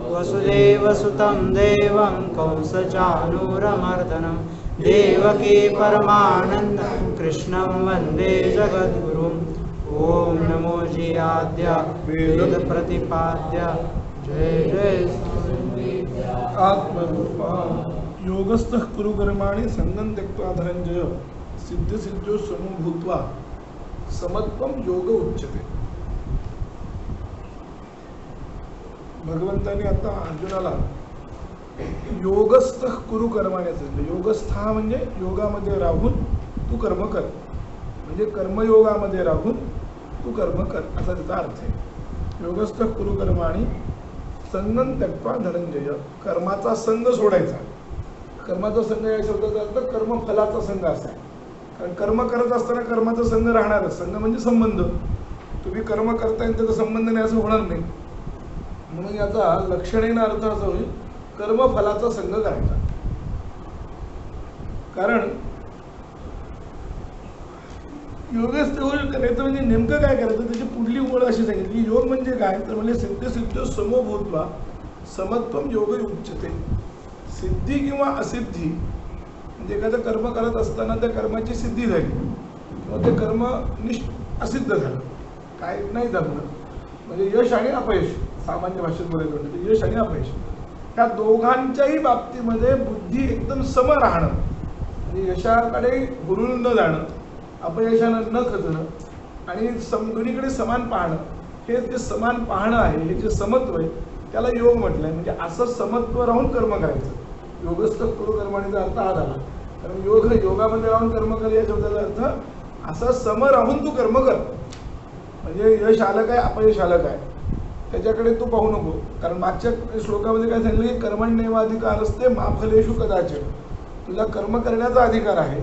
वसुदेवसुतं देवं कंसचाणूरमर्दनं देवकी परमानन्दं कृष्णं वन्दे जगद्गुरुम्। ओम नमो जी आद्य वेद प्रतिपाद्य जय जय आत्मरूपा योगस्थः कुरु कर्माणि संगं त्यक्त्वा धनंजय सिद्धिसिद्ध्यो समो भूत्वा समत्वम योग उच्यते। भगवंतांनी आता अर्जुनाला योगस्थः कुरु कर्माणि सांगितलं। योगस्थ म्हणजे योगामध्ये राहून तू कर्म कर, म्हणजे कर्मयोगामध्ये राहून तू कर्म कर असा त्याचा अर्थ आहे। योगस्थः कुरु कर्माणि संगं त्यक्त्वा धनंजय, कर्माचा संग सोडायचा। कर्माचा संग या शब्दाचा अर्थ कर्मफलाचा संग असा आहे, कारण कर्म करत असताना कर्माचा संग राहणारच। संग म्हणजे संबंध, तुम्ही कर्म करताय त्याचा संबंध नाही असं होणार नाही, म्हणून याचा लक्षणेनं अर्थ असा होईल कर्मफलाचा संग करायचा। कारण योगस्थ करायचं म्हणजे नेमकं काय करायचं, त्याची पुढली ओळ अशी सांगितली। योग म्हणजे काय तर म्हणजे सिद्धिसिद्ध्यो समो भूत्वा समत्वम योग उच्यते। सिद्धी किंवा असिद्धी म्हणजे एखादं कर्म करत असताना त्या कर्माची सिद्धी झाली किंवा ते कर्म असिद्ध झालं, काय नाही जमलं, म्हणजे यश आणि अपयश, सामान्य भाषेत बोलायचं म्हणजे यश आणि अपयश, त्या दोघांच्याही बाबतीमध्ये बुद्धी एकदम सम राहणं, म्हणजे यशाकडे हुरळून न जाणं, अपयशानं न खचणं आणि दोन्हीकडे समान पाहणं, हे जे समान पाहणं आहे, हे जे समत्व आहे त्याला योग म्हटलंय। म्हणजे असं समत्व राहून कर्म करायचं। योगस्थ कुरु कर्माणीचा अर्थ हा झाला, कारण योगामध्ये राहून कर्म कर या शब्दाचा अर्थ असं सम राहून तू कर्म कर, म्हणजे यश आलं काय अपयश आलं काय त्याच्याकडे तू पाहू नको। कारण मागच्या श्लोकामध्ये काय सांगितलं की कर्मण्येवाधिकार असते मा फलेषु कदाचन, तुला कर्म करण्याचा अधिकार आहे,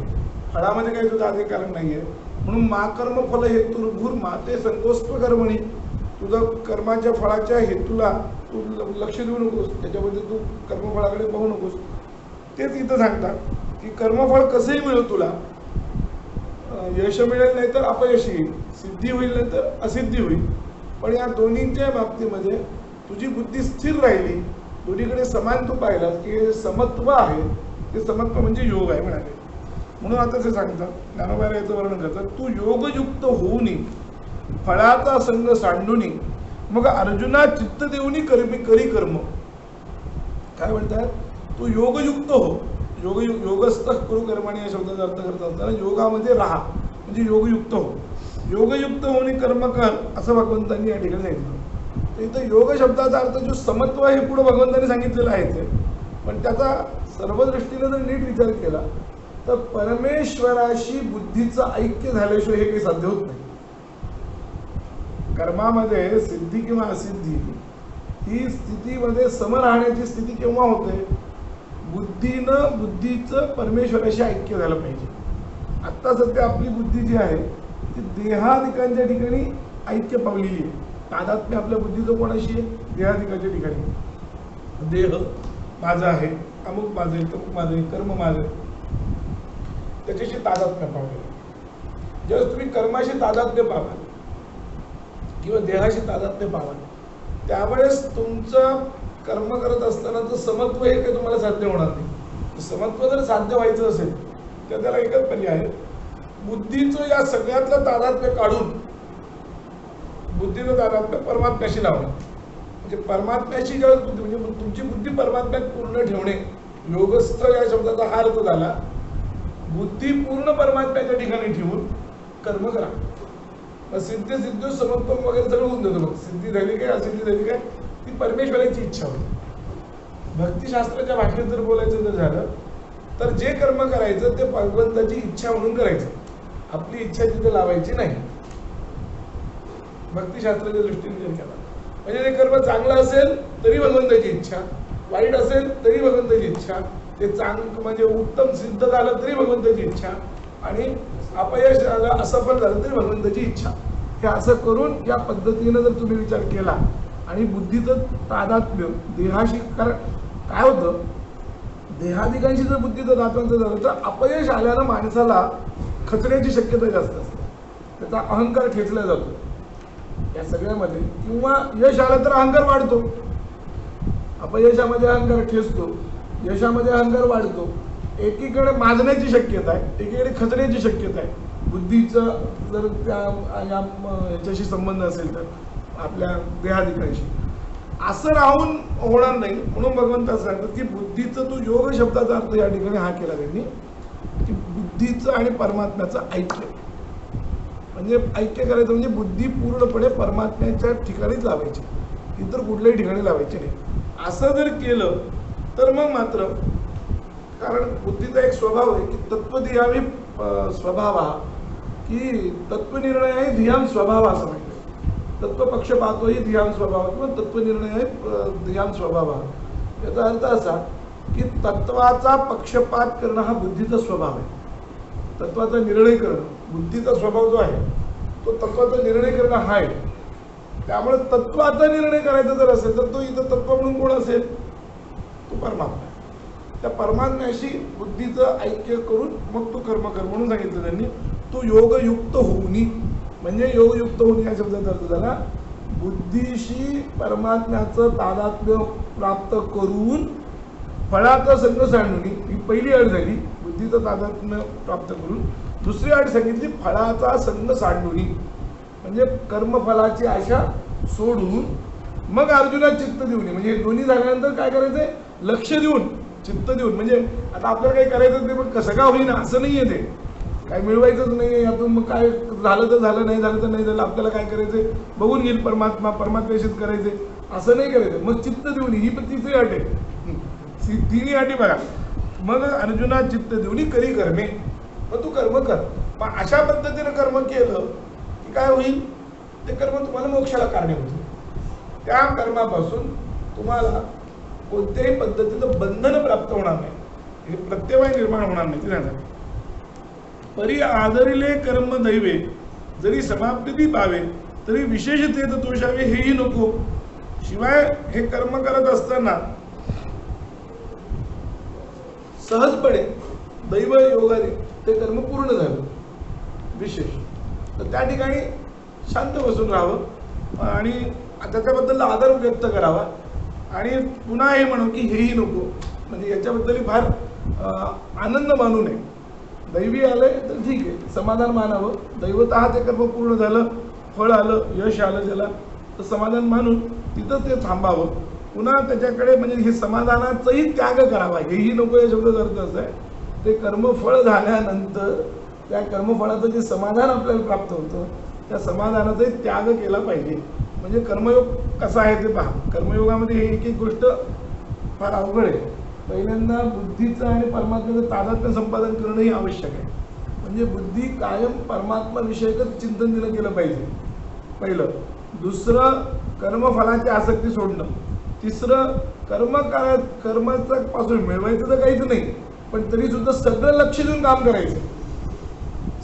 फळामध्ये काही तुझा अधिकार नाहीये। म्हणून मा कर्म फल हेतुर्भूर माते संतोष्ट कर्मणी, तुझं कर्माच्या फळाच्या हेतूला तू लक्ष देऊ नकोस, त्याच्यामध्ये तू कर्मफळाकडे पाहू नकोस। तेच इथं सांगतात की कर्मफळ कसंही मिळेल तुला, यश मिळेल नाही तर अपयश येईल, सिद्धी होईल नाही तर असिद्धी होईल, पण या दोन्हींच्या बाबतीमध्ये तुझी बुद्धी स्थिर राहिली, दोन्हीकडे समान तू पाहिलास की हे समत्व आहे, ते समत्व म्हणजे योग आहे म्हणाले। म्हणून आता ते सांगतात, ज्ञानोबाला याचं वर्णन करतात, तू योगयुक्त होऊनी फळाचा संग सांडूनी मग अर्जुना चित्त देऊनी करी कर्म। काय म्हणतात, तू योगयुक्त हो, योगस्थ कुरु कर्माणि या शब्दाचा अर्थ करत असताना योगामध्ये राहा म्हणजे योगयुक्त हो, योगयुक्त होऊन कर्म कर असं भगवंतांनी या ठिकाणी सांगितलं। तर इथं योग शब्दाचा अर्थ जो समत्व आहे हे पुढे भगवंतांनी सांगितलेलं आहे ते, पण त्याचा सर्व दृष्टीने जर नीट विचार केला तर परमेश्वराशी बुद्धीचं ऐक्य झाल्याशिवाय हे काही साध्य होत नाही। कर्मामध्ये सिद्धी किंवा असिद्धी ही स्थितीमध्ये सम राहण्याची स्थिती केव्हा होते, बुद्धीचं परमेश्वराशी ऐक्य झालं पाहिजे। आत्ता सध्या आपली बुद्धी जी आहे ती देहाधिकांच्या ठिकाणी ऐक्य पावलेली आहे। तादात्म्य आपल्या बुद्धीचं कोणाशी आहे, देहाधिकांच्या ठिकाणी। देह माझा आहे, अमुक माझं आहे, तमुक माझं आहे, कर्म माझं आहे, त्याच्याशी तादात्म्य पावलेलं। ज्यावेळेस तुम्ही कर्माशी तादात्म्य पावाल किंवा देहाशी तादात्म्य पावाल त्यावेळेस तुमचं कर्म करत असतानाचं समत्व हे काही तुम्हाला साध्य होणार नाही। समत्व जर साध्य व्हायचं असेल तर त्याला एकच पर्याय आहे, बुद्धीचं या सगळ्यातलं तादात्म्य काढून बुद्धीचं तादात्म्य परमात्म्याशी लावणं, म्हणजे परमात्म्याशी ज्यावेळेस बुद्धी म्हणजे तुमची बुद्धी परमात्म्यात पूर्ण ठेवणे, योगस्थ या शब्दाचा हा अर्थ झाला बुद्धी पूर्ण परमात्म्याच्या ठिकाणी ठेवून कर्म करा। सिद्धी सिद्ध समत्वम वगैरे सगळं होऊन जातं। मग सिद्धी झाली काय असिद्धी झाली काय ती परमेश्वराची इच्छा होती। भक्तिशास्त्राच्या भाषेत जर बोलायचं जर झालं तर जे कर्म करायचं ते भगवंताची इच्छा म्हणून करायचं, आपली इच्छा तिथे लावायची नाही। भक्तिशास्त्राच्या दृष्टीने जर केला म्हणजे ते कर्म चांगलं असेल तरी भगवंताची इच्छा, वाईट असेल तरी भगवंताची इच्छा, ते चांगलं म्हणजे उत्तम सिद्ध झालं तरी भगवंताची इच्छा आणि अपयश झालं असफल झालं तरी भगवंताची इच्छा। हे असं करून या पद्धतीनं जर तुम्ही विचार केला आणि बुद्धीचं तादात्म्य देहाशी, कारण काय होतं देहादिकांशी जर बुद्धीचं तादात्म्य झालं तर अपयश आल्यानं माणसाला खचण्याची शक्यता जास्त असते, त्याचा अहंकार खेचला जातो या सगळ्यामध्ये, किंवा यश आलं तर अहंकार वाढतो, अपयशामध्ये अहंकार ठेचतो, यशामध्ये अहंकार वाढतो. एकीकडे माजण्याची शक्यता आहे, एकीकडे खचण्याची शक्यता आहे. बुद्धीचं जर त्या याच्याशी संबंध असेल तर आपल्या देहाधिकांशी असं राहून होणार नाही. म्हणून भगवंत सांगतात की बुद्धीचं, तो योग शब्दाचा अर्थ या ठिकाणी हा केला त्यांनी की बुद्धीचं आणि परमात्म्याचं ऐक्य. म्हणजे ऐक्य करायचं म्हणजे बुद्धी पूर्णपणे परमात्म्याच्या ठिकाणीच लावायची, इतर कुठल्याही ठिकाणी लावायची नाही. असं जर केलं तर मग मात्र, कारण बुद्धीचा एक स्वभाव आहे की तत्वधियावी स्वभाव हा, की तत्वनिर्णय आहे धियाम स्वभाव असं म्हटलं. तत्वपक्ष पाहतोही धियाम स्वभाव किंवा तत्वनिर्णय आहे धियाम स्वभाव. याचा अर्थ असा की तत्वाचा पक्षपात करणं हा बुद्धीचा स्वभाव आहे. तत्वाचा निर्णय करणं, बुद्धीचा स्वभाव जो आहे तो तत्वाचा निर्णय करणं हा आहे. त्यामुळे तत्वाचा निर्णय करायचा जर असेल तर तो इथं तत्व म्हणून कोण असेल, तो परमात्मा. त्या परमात्म्याशी बुद्धीचं ऐक्य करून मग तो कर्म कर म्हणून सांगितलं त्यांनी. तो योगयुक्त होऊनी, म्हणजे योगयुक्त होऊनी या शब्दाचा अर्थ झाला बुद्धीशी परमात्म्याचं तादात्म्य प्राप्त करून फळाचा संग सांडून. ही पहिली अट झाली, बुद्धीचं तादात्म्य प्राप्त करून. दुसरी अट सांगितली फळाचा संग सांडून, म्हणजे कर्मफलाची आशा सोडून मग अर्जुनात चित्त देऊन. म्हणजे हे दोन्ही झाल्यानंतर काय करायचंय, लक्ष देऊन, चित्त देऊन. म्हणजे आता आपल्याला काही करायचं नाही, पण कसं का होईना असं नाहीये, ते काय मिळवायचंच नाही यातून. मग काय झालं तर झालं, नाही झालं तर नाही झालं, आपल्याला काय करायचंय बघून घेईल परमात्मा, परमात्म्याशीच करायचंय असं नाही करायचं. मग चित्त देऊन, ही पण तिसरी अट आहे. तिन्ही अटी बघा. मग अर्जुना चित्त देऊन करी कर्मे, मग तू कर्म कर. मग अशा पद्धतीनं कर्म केलं की काय होईल, ते कर्म तुम्हाला मोक्षाला कारणीभूत होईल. त्या कर्मापासून तुम्हाला कोणत्याही पद्धतीचं बंधन प्राप्त होणार नाही, हे प्रत्यवाय निर्माण होणार नाही. ते परी आदरिले कर्म दैवे, जरी समाप्ती पावे तरी विशेषतेत तोषावे हेही नको. शिवाय हे कर्म करत असताना सहजपणे दैव योगाने ते कर्म पूर्ण झालं विशेष, तर त्या ठिकाणी शांत बसून राहावं आणि त्याच्याबद्दल आदर व्यक्त करावा. आणि पुन्हा हे म्हणू की हेही नको, म्हणजे याच्याबद्दल फार आनंद मानू नये. दैवी आलंय तर ठीक आहे, समाधान मानावं. दैवतः ते कर्म पूर्ण झालं, फळ आलं, यश आलं ज्याला, तर समाधान मानून तिथं ते थांबावं. पुन्हा त्याच्याकडे म्हणजे हे समाधानाचाही त्याग करावा. हेही नको या शब्दाचा अर्थ असा आहे, ते कर्मफळ झाल्यानंतर त्या कर्मफळाचं जे समाधान आपल्याला प्राप्त होतं त्या समाधानाचाही त्याग केला पाहिजे. म्हणजे कर्मयोग कसा आहे ते पहा. कर्मयोगामध्ये हे एक एक गोष्ट फार अवघड आहे. पहिल्यांदा बुद्धीचं आणि परमात्म्याचं तादात्म्य संपादन करणंही आवश्यक आहे. म्हणजे बुद्धी कायम परमात्मा विषयकच चिंतन दिलं गेलं पाहिजे पहिलं. दुसरं कर्मफलाची आसक्ती सोडणं. तिसरं कर्माचं पासून मिळवायचं तर काहीच नाही, पण तरी सुद्धा सगळं लक्ष देऊन काम करायचं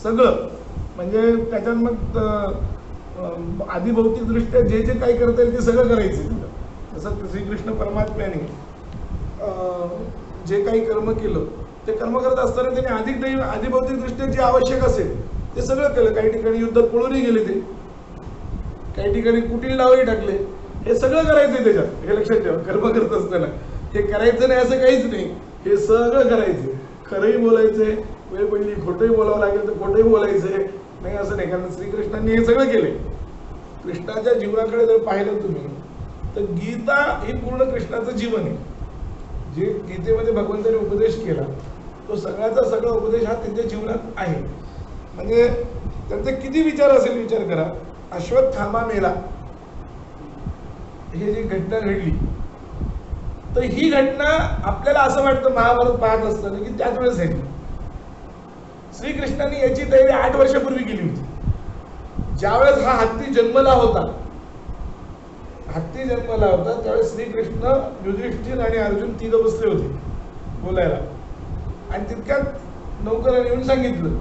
सगळं. म्हणजे त्याच्यात मग आदिभौतिकदृष्ट्या जे जे काही करता येईल ते सगळं करायचं. तसं श्रीकृष्ण परमात्म्याने जे काही कर्म केलं ते कर्म करत असताना त्यांनी आदिभौतिकदृष्ट्या जे आवश्यक असेल ते सगळं केलं. काही ठिकाणी युद्धात पळूनही गेले, ते काही ठिकाणी कुटील डावही टाकले. हे सगळं करायचंय त्याच्यात, हे लक्षात ठेवा. कर्म करत असताना हे करायचं नाही असं काहीच नाही, हे सगळं करायचं. खरंही बोलायचंय, वेळ पडली खोटंही बोलावं लागेल तर खोटंही बोलायचंय, नाही असं नाही. कारण श्रीकृष्णांनी हे सगळं केले. कृष्णाच्या जीवनाकडे जर पाहिलं तुम्ही तर गीता ही पूर्ण कृष्णाचं जीवन आहे. जे गीतेमध्ये भगवंताने उपदेश केला तो सगळ्याचा सगळा उपदेश हा त्यांच्या जीवनात आहे. म्हणजे त्यांचे किती विचार असेल विचार करा. अश्वत्थामा मेला, हे जी घटना घडली, तर ही घटना आपल्याला असं वाटतं महाभारत पाहत असताना की त्याच वेळेस झाली. श्रीकृष्णांनी याची तयारी 8 वर्षापूर्वी केली होती. ज्यावेळेस हा हत्ती जन्मला होता त्यावेळेस श्रीकृष्ण, युधिष्ठिर आणि अर्जुन तिघं बसले होते बोलायला. आणि तितक्यात नौकराने येऊन सांगितलं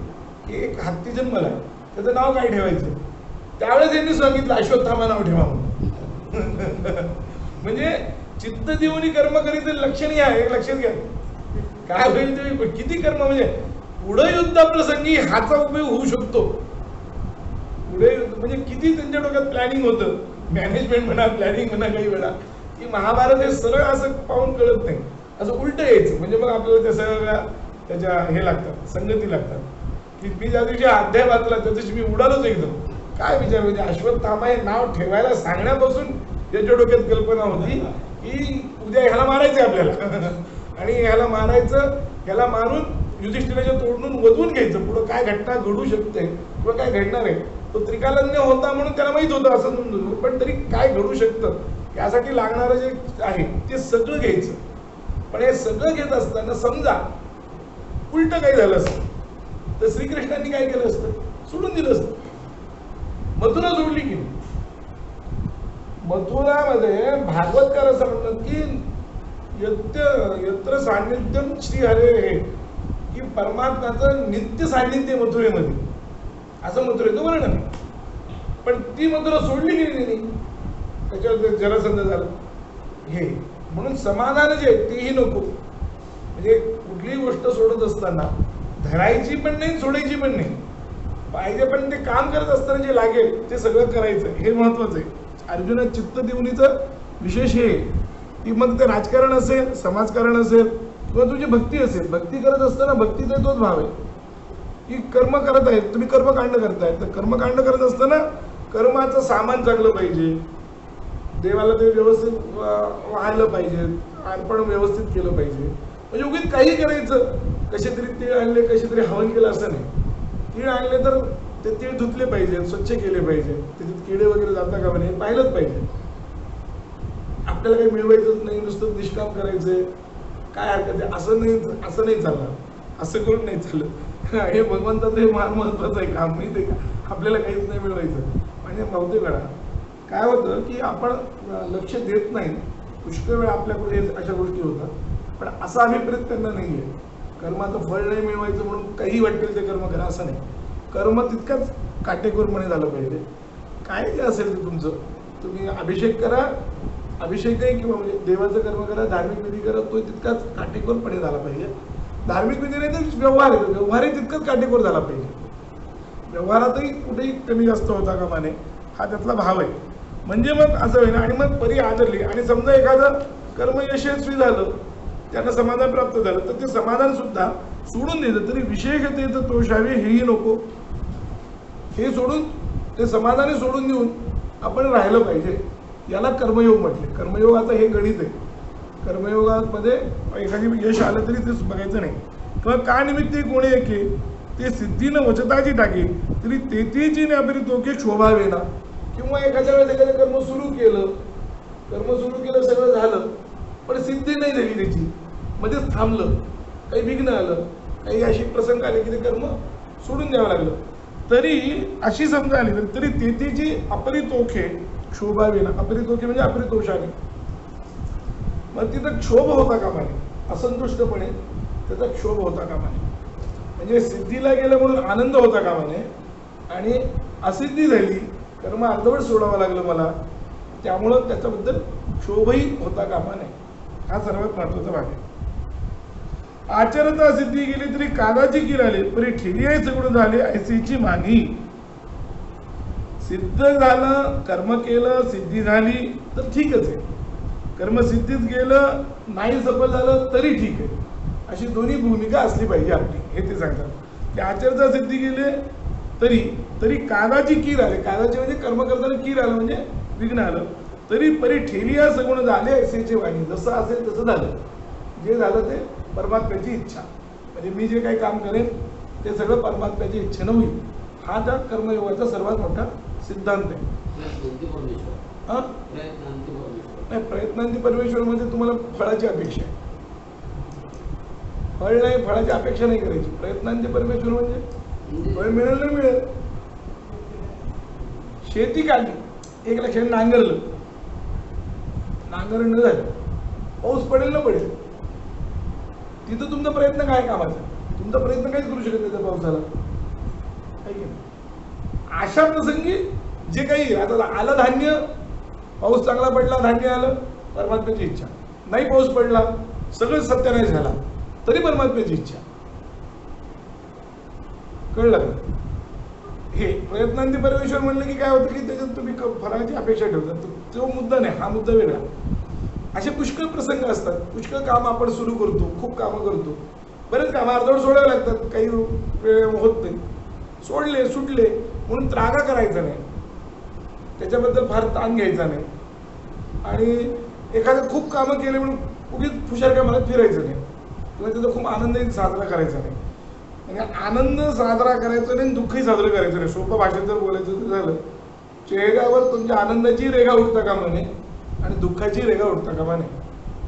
की एक हत्ती जन्मला आहे, त्याचं नाव काय ठेवायचं. त्यावेळेस त्यांनी सांगितलं अश्वत्थामा नाव ठेवा म्हणून. म्हणजे चित्त देऊन कर्म करीत लक्षणीय आहे, एक लक्षात घ्या. काय होईल ते किती कर्म, म्हणजे पुढे युद्धाप्रसंगी हाचा उपयोग होऊ शकतो. पुढे म्हणजे किती त्यांच्या डोक्यात प्लॅनिंग होतं, मॅनेजमेंट म्हणा, प्लॅनिंग म्हणा, काही वेळा की महाभारत हे सरळ असं पाहून कळत नाही, असं उलट यायचं. म्हणजे मग आपल्याला त्या सगळ्या त्याच्या हे लागतात, संगती लागतात. की मी ज्या दिवशी अध्याय वाचला त्या दिवशी मी उडालोच एकदम. काय विचार म्हणजे अश्वत्थामा हे नाव ठेवायला सांगण्यापासून याच्या डोक्यात कल्पना होती की उद्या ह्याला मारायचं आपल्याला आणि ह्याला मारायचं, ह्याला मारून युधिष्ठिराच्या तोडून वधून घ्यायचं. पुढं काय घटना घडू शकते किंवा काय घडणार आहे तो त्रिकालज्ञ होता म्हणून त्याला माहित होतं असं म्हणून, पण तरी काय घडू शकतं यासाठी लागणारं जे आहे ते सगळं घ्यायचं. पण हे सगळं घेत असताना समजा उलट काही झालं असतं तर श्रीकृष्णांनी काय केलं असतं, सोडून दिलं असतं. मथुरा सोडली की मथुरामध्ये भागवतकार असं म्हणतात की यत्र सान्निध्यम श्रीहरे हे, की परमात्म्याचं नित्य सान्निध्य मथुरेमध्ये, असं मथुरेचं वर्णन आहे. पण ती मथुरा सोडली की नाही, त्याच्यावर जरासंध झालं हे. म्हणून समाधान जे तेही नको. म्हणजे कुठलीही गोष्ट सोडत असताना धरायची पण नाही, सोडायची पण नाही पाहिजे, पण ते काम करत असताना जे लागेल ते सगळं करायचं, हे महत्वाचं आहे. अर्जुना चित्त देवणीचं विशेष हे की मग ते राजकारण असेल, समाजकारण असेल किंवा तुझी भक्ती असेल, भक्ती करत असताना भक्तीचा तोच भाव आहे की कर्म करत आहेत तुम्ही, कर्मकांड करतायत, तर कर्मकांड करत असताना कर्माचं सामान चांगलं पाहिजे, देवाला ते व्यवस्थित वाहायला पाहिजे, अर्पण व्यवस्थित केलं पाहिजे. म्हणजे उगीच काही करायचं, कसे तरी तीळ आणले, कसे तरी हवन केलं असं नाही. तीळ आणले तर ते तीळ धुतले पाहिजे, स्वच्छ केले पाहिजे, त्याच्यात किडे वगैरे जाता का म्हणे पाहिलंच पाहिजे. आपल्याला काही मिळवायचंच नाही, नुसतं निष्काम करायचंय, काय हरकत आहे, असं नाही चालणार, असं करून नाही चालत. हे भगवंताचं हे फार महत्वाचं आहे काम, माहिती आहे का, आपल्याला काहीच नाही मिळवायचं. म्हणजे बहुतेक वेळा काय होतं की आपण लक्ष देत नाही, पुष्कळ वेळा आपल्याकडे अशा गोष्टी होतात, पण असा अभिप्रेत त्यांना नाही आहे. कर्माचं फळ नाही मिळवायचं म्हणून काही वाटेल ते कर्म करा असं नाही. कर्म तितकंच काटेकोरपणे झालं पाहिजे. काय जे असेल ते तुमचं, तुम्ही अभिषेक करा, अभिषेकही किंवा म्हणजे देवाचं कर्म करा, धार्मिक विधी करा, तो तितकाच काटेकोरपणे झाला पाहिजे. धार्मिक विधी नाही तर व्यवहार आहे, व्यवहारही तितकंच काटेकोर झाला पाहिजे. व्यवहारातही कुठेही कमी जास्त होता कामा नये, हा त्यातला भाव आहे. म्हणजे मग असं होईल. आणि मग परी आदरली आणि समजा एखादं कर्म यशस्वी झालं, त्यांना समाधान प्राप्त झालं, तर ते समाधान सुद्धा सोडून दिलं तरी विशेषतेचं तोषावे हेही नको. हे सोडून ते समाधानी सोडून देऊन आपण राहिलं पाहिजे, याला कर्मयोग म्हटले. कर्मयोगाचं हे गणित आहे. कर्मयोगामध्ये एखादी यश आलं तरी ते बघायचं नाही, किंवा का निमित्त कोणी एके ते सिद्धीनं वचताची टाके तरी तेथीची अपरितोके शोभावे ना. किंवा एखाद्या वेळेस एखादं कर्म सुरू केलं, सगळं झालं, पण सिद्धी नाही झाली त्याची, मध्येच थांबलं, काही विघ्न आलं, काही अशी प्रसंग आले की ते कर्म सोडून द्यावं लागलं, तरी अशी समजा आली तरी तेथीची अपरितोखे क्षोभावे ना. अपरितोखे म्हणजे अपरितोषाने. मग तिथं क्षोभ होता कामा नये, असंतुष्टपणे त्याचा क्षोभ होता कामा नये. म्हणजे सिद्धीला गेलं म्हणून आनंद होता कामा नये, आणि असिद्धी झाली, कर्म अर्धवट सोडावं लागलं मला, त्यामुळं त्याच्याबद्दल क्षोभही होता कामा नये. हा सर्वात महत्वाचा भाग आहे. आचरता सिद्धी गेली तरी कादाची कीर आली, परी ठेवी आहे सगळं झाले ऐसीची मानी. सिद्ध झालं, कर्म केलं, सिद्धी झाली तर ठीकच आहे. कर्म सिद्धीत गेलं, नाही सफल झालं तरी ठीक आहे. अशी दोन्ही भूमिका असली पाहिजे आपली, हे ते सांगतात. की आचरता सिद्धी गेले तरी कादाची कीर आले. कादाची म्हणजे कर्म करताना कीर आलं म्हणजे विघ्न आलं, तरी परी ठेविया सगुण झाले ऐसेचे वाणी. जसं असेल तसं झालं, जे झालं ते परमात्म्याची इच्छा. म्हणजे मी जे काही काम करेन ते सगळं परमात्म्याची इच्छेनं होईल. हा त्या कर्मयोगाचा सर्वात मोठा सिद्धांत आहे. नाही, प्रयत्नांती परमेश्वर म्हणजे तुम्हाला फळाची अपेक्षा आहे. फळ नाही, फळाची अपेक्षा नाही करायची. प्रयत्नांती परमेश्वर म्हणजे फळ मिळेल नाही मिळेल. शेती काढली, 1 लक्षाने नांगरलं, नांगरण झालं, पाऊस पडेल ना पडेल, तिथं तुमचा प्रयत्न काय कामाचा? तुमचा प्रयत्न काहीच करू शकत नाही त्या पावसाला. अशा प्रसंगी जे काही आता आलं धान्य, पाऊस चांगला पडला, धान्य आलं, परमात्म्याची इच्छा. नाही पाऊस पडला, सगळं सत्यानाश झाला, तरी परमात्म्याची इच्छा. कळलं का? हे प्रयत्नांती परमेश्वर म्हणलं की काय होतं की त्याच्यात तुम्ही फळाची अपेक्षा ठेवता, तो मुद्दा नाही, हा मुद्दा वेगळा. असे पुष्कळ प्रसंग असतात, पुष्कळ काम आपण सुरू करतो, खूप कामं करतो, बरेच कामं अर्धवट सोडावे लागतात, काही वेळ होत नाही, सोडले सुटले म्हणून त्रागा करायचा नाही, त्याच्याबद्दल फार ताण घ्यायचा नाही, आणि एखादं खूप कामं केले म्हणून उगीच फुशारक्या मनात फिरायचं नाही किंवा त्याचा खूप आनंदही साजरा करायचा नाही. म्हणजे आनंद साजरा करायचा नाही, दुःखही साजरं करायचं नाही. सोपं भाषेत जर बोलायचं झालं, चेहऱ्यावर तुमच्या आनंदाची रेगा उठता कामा नये आणि दुःखाची रेगा उठता कामा नये.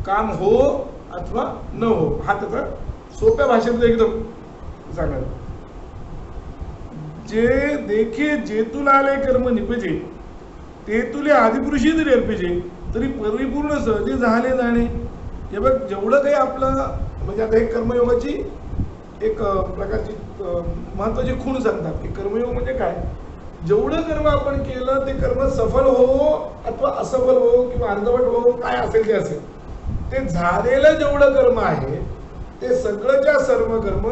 काम हो अथवा न हो, हा त्याचा सोप्या भाषेत एकदम सांगाल. जे देखे जेतुला आले कर्म निपजे, ते तुले आदिपुरुषी जरी अर्पिजे, तरी परिपूर्ण सहजे झाले जाणे. हे बघ, जेवढं काही आपलं म्हणजे आता हे कर्मयोगाची एक प्रकारची महत्वाची खूण सांगतात की कर्मयोग म्हणजे काय. जेवढं कर्म आपण केलं ते कर्म सफल हो अथवा असफल हो किंवा अर्धवट हो, काय असेल ते असेल, ते झालेलं जेवढं कर्म आहे ते सगळंच्या सर्व कर्म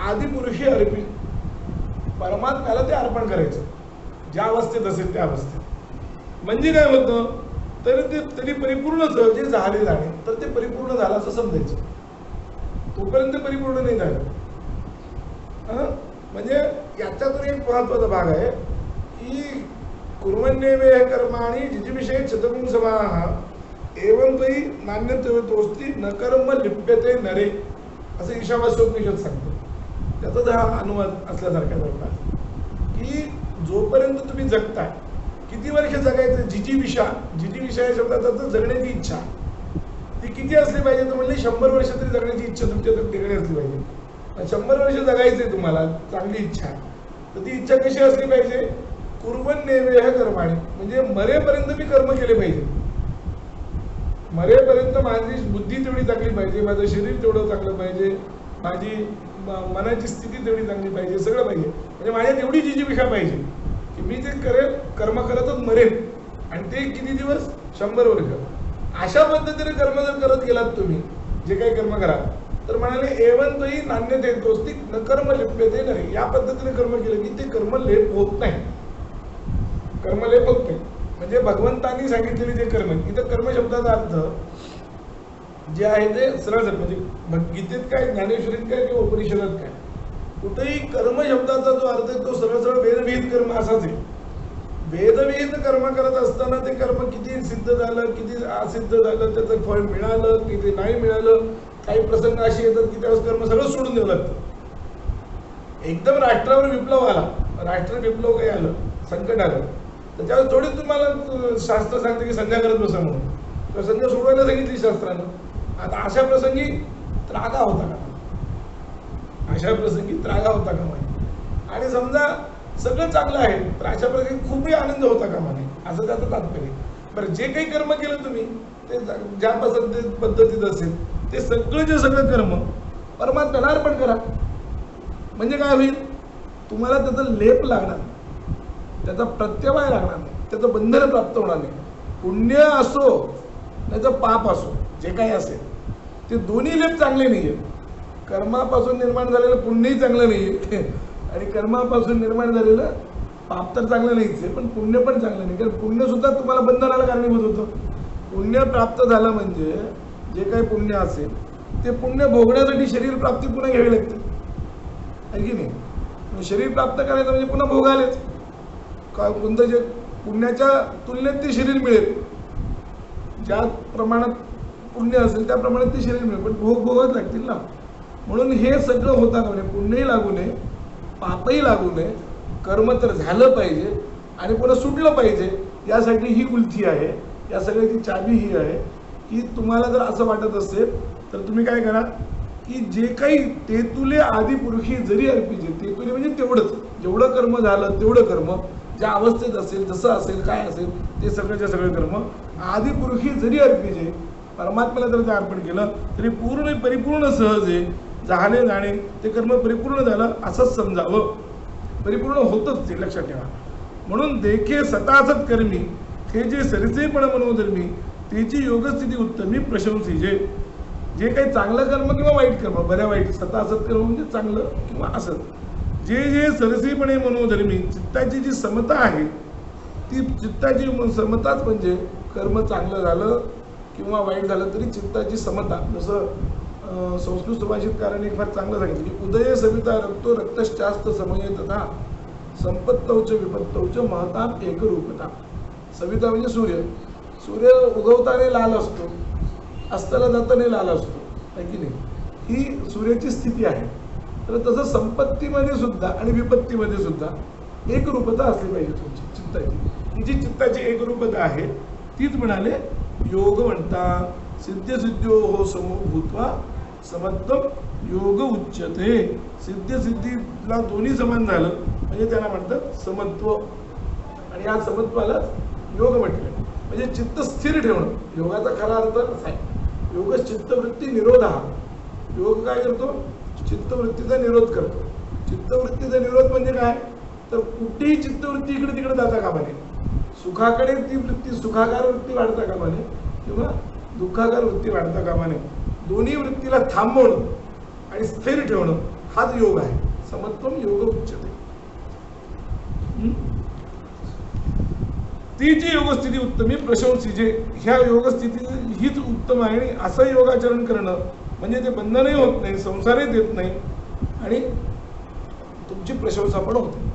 आदिपुरुषी अर्पित परमात्म्याला ते अर्पण करायचं, ज्या अवस्थेत असेल त्या अवस्थेत. म्हणजे काय होतं, तर ते तरी परिपूर्ण जे झाले जाणे, तर ते परिपूर्ण झालं असं समजायचं. तोपर्यंत परिपूर्ण नाही झालं. म्हणजे याच्यातून एक महत्वाचा भाग आहे की कुर्वन्नेवे कर्माणि जिजीविषये चतुर्गुण समाह एवं तरी नान्यतोस्ति न कर्म लिप्यते नरे, असं ईशावास्योपनिषद सांगतो. त्याचा हा अनुवाद असल्यासारखा जवळपास की जोपर्यंत तुम्ही जगताय, किती वर्ष जगायचं, जिजीविषा या शब्दाचा तर जगण्याची इच्छा ती किती असली पाहिजे, तर म्हणले 100 वर्ष तरी जगण्याची इच्छा तुमच्या ठिकाणी असली पाहिजे. 100 वर्ष जगायचंय तुम्हाला, चांगली इच्छा, तर ती इच्छा कशी असली पाहिजे, कुर्वन्नेवेह कर्माणि, म्हणजे मरेपर्यंत मी कर्म केले पाहिजे. मरेपर्यंत माझी बुद्धी तेवढी चांगली पाहिजे, माझं शरीर तेवढं चांगलं पाहिजे, माझी मनाची स्थिती तेवढी चांगली पाहिजे, सगळं पाहिजे. म्हणजे माझ्यात एवढी जिजीविषा पाहिजे की मी ते करेल, कर्म करतच मरेल, आणि ते किती दिवस, 100 वर्ष. अशा पद्धतीने कर्म जर करत गेलात तुम्ही, जे काही कर्म करा, तर म्हणाले एवं तरी नान्यतेतोस्ति न कर्म लिप्यते नरे. या पद्धतीने कर्म केलं की ते कर्म लेप होत नाही, कर्म लेप होत नाही. म्हणजे भगवंतांनी सांगितलेले जे कर्म, इथं कर्म शब्दाचा अर्थ जे आहे ते सरळ म्हणजे गीतेत काय, ज्ञानेश्वरीत काय किंवा उपनिषदात काय, कुठेही कर्म शब्दाचा जो अर्थ आहे तो सरळ सरळ वेदविहित कर्म असाच आहे. वेदविहित कर्म करत असताना ते कर्म किती सिद्ध झालं, किती असिद्ध झालं, त्याचं फळ मिळालं की ते नाही मिळालं, काही प्रसंग असे येतात की त्यावेळेस कर्म सगळं सोडून द्यावं लागतं. एकदम राष्ट्रावर विप्लव आला, राष्ट्र विप्लव काही आलं, संकट आलं, तर त्यावेळेस थोडी तुम्हाला शास्त्र सांगते की संध्या करत बसा म्हणून, तर संध्या सोडवायला सांगितली शास्त्रानं. आता अशा प्रसंगी त्रागा होता का, अशा प्रसंगी त्रागा होता का नाही, आणि समजा सगळं चांगलं आहे तर अशा प्रकारे खूपही आनंद होता कामा नये, असं त्याचं तात्पर्य. बरं, जे काही कर्म केलं तुम्ही ते ज्या पद्धतीत असेल ते सगळं कर्म परमात्म्याला अर्पण करा. म्हणजे काय होईल, तुम्हाला त्याचा लेप लागणार, त्याचा प्रत्यवाय लागणार नाही, त्याचं बंधन प्राप्त होणार नाही. पुण्य असो त्याचं पाप असो, जे काही असेल ते दोन्ही लेप चांगले नाही आहेत. कर्मापासून निर्माण झालेलं पुण्यही चांगलं नाही आणि कर्मापासून निर्माण झालेलं पाप तर चांगलं नाहीच आहे, पण पुण्य पण चांगलं नाही. कारण पुण्य सुद्धा तुम्हाला बंधनाला कारणीभूत होतं. पुण्य प्राप्त झालं म्हणजे जे काही पुण्य असेल ते पुण्य भोगण्यासाठी शरीर प्राप्ती पुन्हा घ्यावी लागते, आहे की नाही. शरीर प्राप्त करायचं म्हणजे पुन्हा भोगायलाच का, कोणतं जे पुण्याच्या तुलनेत ते शरीर मिळेल, ज्या प्रमाणात पुण्य असेल त्या प्रमाणात ते शरीर मिळेल, पण भोगच लागतील ना. म्हणून हे सगळं होता म्हणजे पुण्यही लागू नये, पापही लागू नये, कर्म तर झालं पाहिजे आणि पुन्हा सुटलं पाहिजे. यासाठी ही गुलथी आहे, या सगळ्याची चाबी ही आहे की तुम्हाला जर असं वाटत असेल तर तुम्ही काय करा की जे काही तेतुले आदिपुरुषी जरी अर्पिजे, तेतुले म्हणजे तेवढंच, जेवढं कर्म झालं तेवढं कर्म, ज्या अवस्थेत असेल, जसं असेल, काय असेल ते सगळंच्या सगळं कर्म आदिपुरुषी जरी अर्पिजे, परमात्म्याला जर ते अर्पण केलं तरी पूर्ण परिपूर्ण सहजे झाले जाणे, ते कर्म परिपूर्ण झालं असंच समजावं. परिपूर्ण होतच ते, लक्षात ठेवा. म्हणून देखे सतासत कर्मी हे जे सरसेपण मनोधर्मी त्याची योगस्थिती उत्तमी प्रशंसीजे. जे काही चांगलं कर्म किंवा वाईट कर्म, बऱ्या वाईट, सतासत कर्म म्हणजे चांगलं किंवा असत, जे जे सरसेपणे मनोधर्मी, चित्ताची जी समता आहे ती चित्ताची समताच म्हणजे कर्म चांगलं झालं किंवा वाईट झालं तरी चित्ताची समता. जसं संस्कृत सुभाषितकाराने एक फार चांगलं सांगितलं की उदय सविता रक्तो रक्तश्चास्त समये तथा संपत्तौच विपत्तौच महताम एकरूपता. सविता म्हणजे सूर्य. सूर्य उगवताना लाल असतो, अस्ताला जाताना लाल असतो, आहे की नाही? ही सूर्याची स्थिती आहे. तर तसं संपत्तीमध्ये सुद्धा आणि विपत्तीमध्ये सुद्धा एकरूपता असली पाहिजे तुमची चित्ताची. ही जी चित्ताची एकरूपता आहे तीच म्हणाले योग म्हणतात. सिद्ध सिद्ध्यो हो समो भूत्वा समत्वम योग उच्यते. सिद्ध सिद्धीला दोन्ही समान झालं म्हणजे त्याला म्हणतात समत्व. आणि या समत्वालाच योग म्हटलं. म्हणजे चित्त स्थिर ठेवणं. योगाचा खरा अर्थ असा आहे. योग चित्तवृत्ती निरोध हा. योग काय करतो? चित्तवृत्तीचा निरोध करतो. चित्तवृत्तीचा निरोध म्हणजे काय? तर कुठेही चित्तवृत्ती इकडे तिकडे जाता कामा नये. सुखाकडे ती वृत्ती, सुखाकार वृत्ती वाढता कामा नये किंवा दुःखाकार वृत्ती वाढता कामा नये. दोन्ही वृत्तीला थांबवणं आणि स्थिर ठेवणं हाच योग आहे. समत्वम योग उच्यते. ती जी योगस्थिती उत्तमी प्रशंसीजे. ह्या योगस्थिती हीच उत्तम आहे. आणि असं योगाचरण करणं म्हणजे ते बंधनही होत नाही, संसारही देत नाही आणि तुमची प्रशंसा पण होते.